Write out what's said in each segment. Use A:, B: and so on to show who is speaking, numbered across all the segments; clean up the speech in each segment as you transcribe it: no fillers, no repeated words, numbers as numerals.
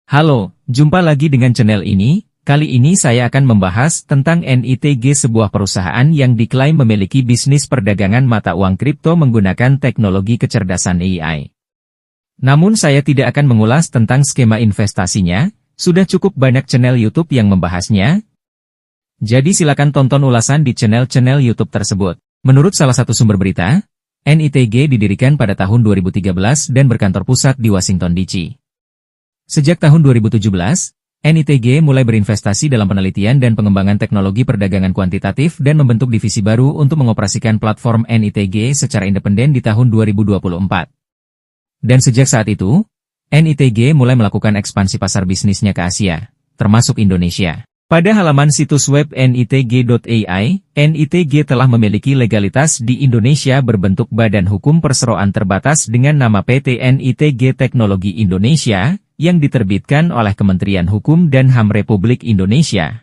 A: Halo, jumpa lagi dengan channel ini. Kali ini saya akan membahas tentang NITG, sebuah perusahaan yang diklaim memiliki bisnis perdagangan mata uang kripto menggunakan teknologi kecerdasan AI. Namun saya tidak akan mengulas tentang skema investasinya, sudah cukup banyak channel YouTube yang membahasnya. Jadi silakan tonton ulasan di channel-channel YouTube tersebut. Menurut salah satu sumber berita, NITG didirikan pada tahun 2013 dan berkantor pusat di Washington, D.C. Sejak tahun 2017, NITG mulai berinvestasi dalam penelitian dan pengembangan teknologi perdagangan kuantitatif dan membentuk divisi baru untuk mengoperasikan platform NITG secara independen di tahun 2024. Dan sejak saat itu, NITG mulai melakukan ekspansi pasar bisnisnya ke Asia, termasuk Indonesia. Pada halaman situs web nitg.ai, NITG telah memiliki legalitas di Indonesia berbentuk badan hukum perseroan terbatas dengan nama PT NITG Teknologi Indonesia, yang diterbitkan oleh Kementerian Hukum dan HAM Republik Indonesia.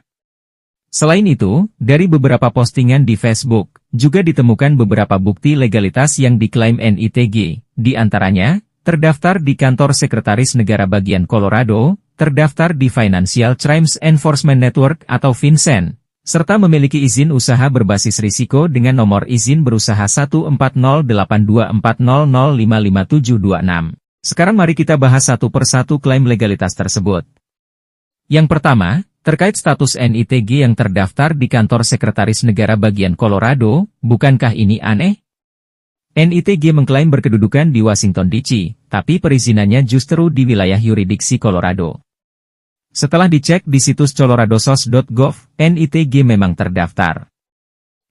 A: Selain itu, dari beberapa postingan di Facebook, juga ditemukan beberapa bukti legalitas yang diklaim NITG, di antaranya, terdaftar di Kantor Sekretaris Negara Bagian Colorado, terdaftar di Financial Crimes Enforcement Network atau FinCEN, serta memiliki izin usaha berbasis risiko dengan nomor izin berusaha 1408240055726. Sekarang mari kita bahas satu persatu klaim legalitas tersebut. Yang pertama, terkait status NITG yang terdaftar di Kantor Sekretaris Negara Bagian Colorado, bukankah ini aneh? NITG mengklaim berkedudukan di Washington, D.C., tapi perizinannya justru di wilayah yurisdiksi Colorado. Setelah dicek di situs coloradosos.gov, NITG memang terdaftar.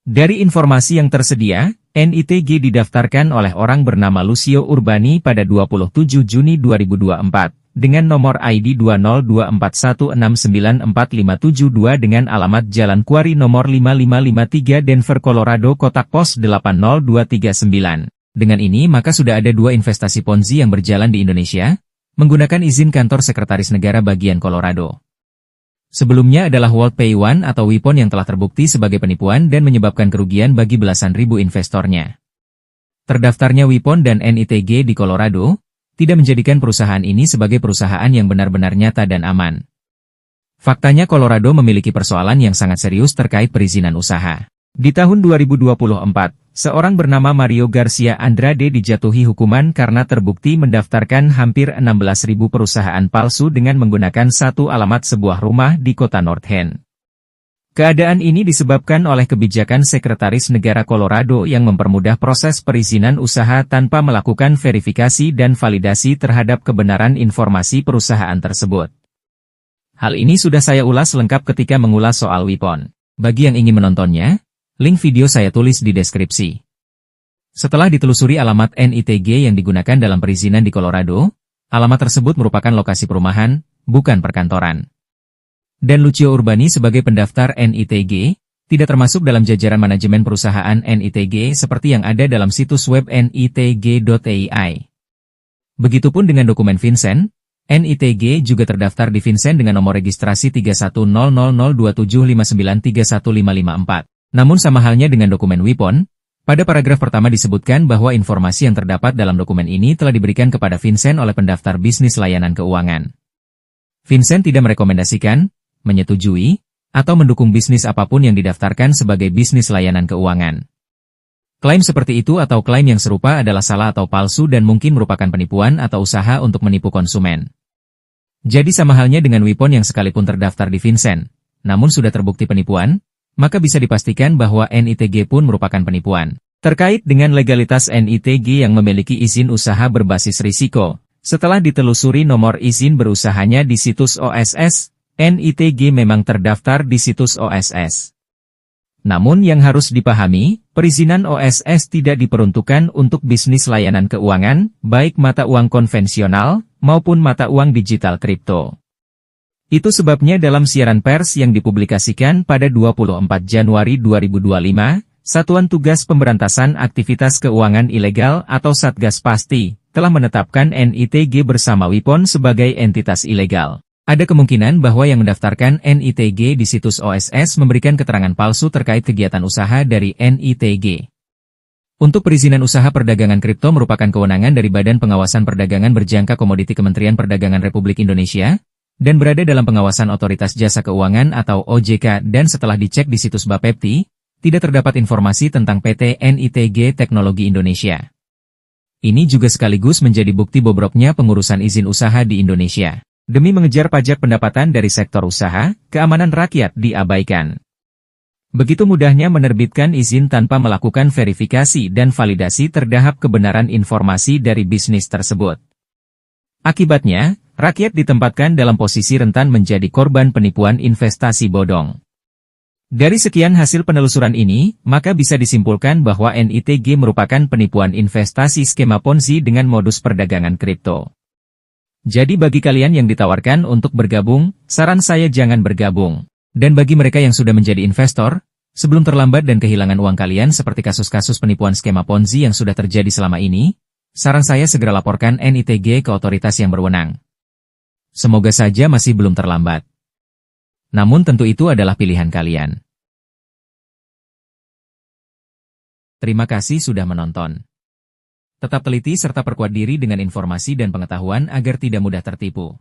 A: Dari informasi yang tersedia, NITG didaftarkan oleh orang bernama Lucio Urbani pada 27 Juni 2024, dengan nomor ID 20241694572 dengan alamat Jalan Quarry nomor 5553 Denver, Colorado, kotak pos 80239. Dengan ini maka sudah ada dua investasi Ponzi yang berjalan di Indonesia, menggunakan izin Kantor Sekretaris Negara Bagian Colorado. Sebelumnya adalah World Pay One atau Wipon yang telah terbukti sebagai penipuan dan menyebabkan kerugian bagi belasan ribu investornya. Terdaftarnya Wipon dan NITG di Colorado, tidak menjadikan perusahaan ini sebagai perusahaan yang benar-benar nyata dan aman. Faktanya Colorado memiliki persoalan yang sangat serius terkait perizinan usaha. Di tahun 2024, seorang bernama Mario Garcia Andrade dijatuhi hukuman karena terbukti mendaftarkan hampir 16.000 perusahaan palsu dengan menggunakan satu alamat sebuah rumah di kota North End. Keadaan ini disebabkan oleh kebijakan Sekretaris Negara Colorado yang mempermudah proses perizinan usaha tanpa melakukan verifikasi dan validasi terhadap kebenaran informasi perusahaan tersebut. Hal ini sudah saya ulas lengkap ketika mengulas soal Wipon. Bagi yang ingin menontonnya, link video saya tulis di deskripsi. Setelah ditelusuri alamat NITG yang digunakan dalam perizinan di Colorado, alamat tersebut merupakan lokasi perumahan, bukan perkantoran. Dan Lucio Urbani sebagai pendaftar NITG, tidak termasuk dalam jajaran manajemen perusahaan NITG seperti yang ada dalam situs web nitg.ai. Begitupun dengan dokumen FinCEN, NITG juga terdaftar di FinCEN dengan nomor registrasi 31000275931554. Namun sama halnya dengan dokumen Wipon, pada paragraf pertama disebutkan bahwa informasi yang terdapat dalam dokumen ini telah diberikan kepada FinCEN oleh pendaftar bisnis layanan keuangan. FinCEN tidak merekomendasikan, menyetujui, atau mendukung bisnis apapun yang didaftarkan sebagai bisnis layanan keuangan. Klaim seperti itu atau klaim yang serupa adalah salah atau palsu dan mungkin merupakan penipuan atau usaha untuk menipu konsumen. Jadi sama halnya dengan Wipon yang sekalipun terdaftar di FinCEN, namun sudah terbukti penipuan, maka bisa dipastikan bahwa NITG pun merupakan penipuan. Terkait dengan legalitas NITG yang memiliki izin usaha berbasis risiko, setelah ditelusuri nomor izin berusahanya di situs OSS, NITG memang terdaftar di situs OSS. Namun yang harus dipahami, perizinan OSS tidak diperuntukkan untuk bisnis layanan keuangan, baik mata uang konvensional, maupun mata uang digital kripto. Itu sebabnya dalam siaran pers yang dipublikasikan pada 24 Januari 2025, Satuan Tugas Pemberantasan Aktivitas Keuangan Ilegal atau Satgas Pasti, telah menetapkan NITG bersama Wipon sebagai entitas ilegal. Ada kemungkinan bahwa yang mendaftarkan NITG di situs OSS memberikan keterangan palsu terkait kegiatan usaha dari NITG. Untuk perizinan usaha perdagangan kripto merupakan kewenangan dari Badan Pengawasan Perdagangan Berjangka Komoditi Kementerian Perdagangan Republik Indonesia, dan berada dalam pengawasan Otoritas Jasa Keuangan atau OJK dan setelah dicek di situs Bapepti, tidak terdapat informasi tentang PT NITG Teknologi Indonesia. Ini juga sekaligus menjadi bukti bobroknya pengurusan izin usaha di Indonesia. Demi mengejar pajak pendapatan dari sektor usaha, keamanan rakyat diabaikan. Begitu mudahnya menerbitkan izin tanpa melakukan verifikasi dan validasi terhadap kebenaran informasi dari bisnis tersebut. Akibatnya, rakyat ditempatkan dalam posisi rentan menjadi korban penipuan investasi bodong. Dari sekian hasil penelusuran ini, maka bisa disimpulkan bahwa NITG merupakan penipuan investasi skema Ponzi dengan modus perdagangan kripto. Jadi bagi kalian yang ditawarkan untuk bergabung, saran saya jangan bergabung. Dan bagi mereka yang sudah menjadi investor, sebelum terlambat dan kehilangan uang kalian seperti kasus-kasus penipuan skema Ponzi yang sudah terjadi selama ini, saran saya segera laporkan NITG ke otoritas yang berwenang. Semoga saja masih belum terlambat. Namun tentu itu adalah pilihan kalian. Terima kasih sudah menonton. Tetap teliti serta perkuat diri dengan informasi dan pengetahuan agar tidak mudah tertipu.